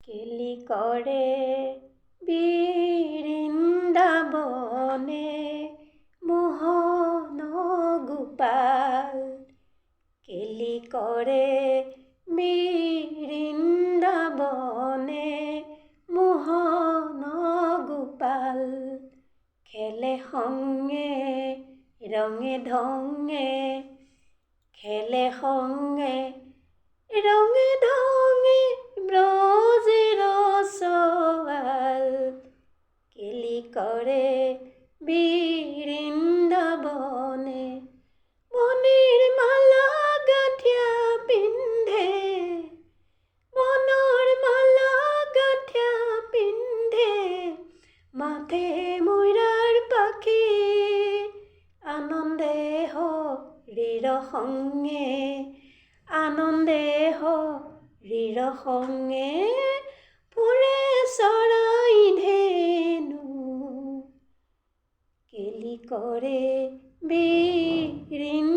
কেলি করে বৃন্দাবনে মোহন গোপাল, কেলি করে বৃন্দাবনে মোহন গোপাল। খেলে সঙ্গে রঙে ঢঙে, খেলে সঙ্গে রঙে ঢঙে ব্রজের সওয়াল, কেলি করে বৃন্দাবনে। মনের মালা গাঁঠিয়া পিন্ধে, মনৰ মালা গাঁঠিয়া পিন্ধে, মাথে ময়ূৰাৰ পাখি, আনন্দে হৰিৰ সঙ্গে, আনন্দে হৰিৰ সঙ্গে ফুৰে চৰাই ধেনু, কেলি কৰে বৃন্দাবনে।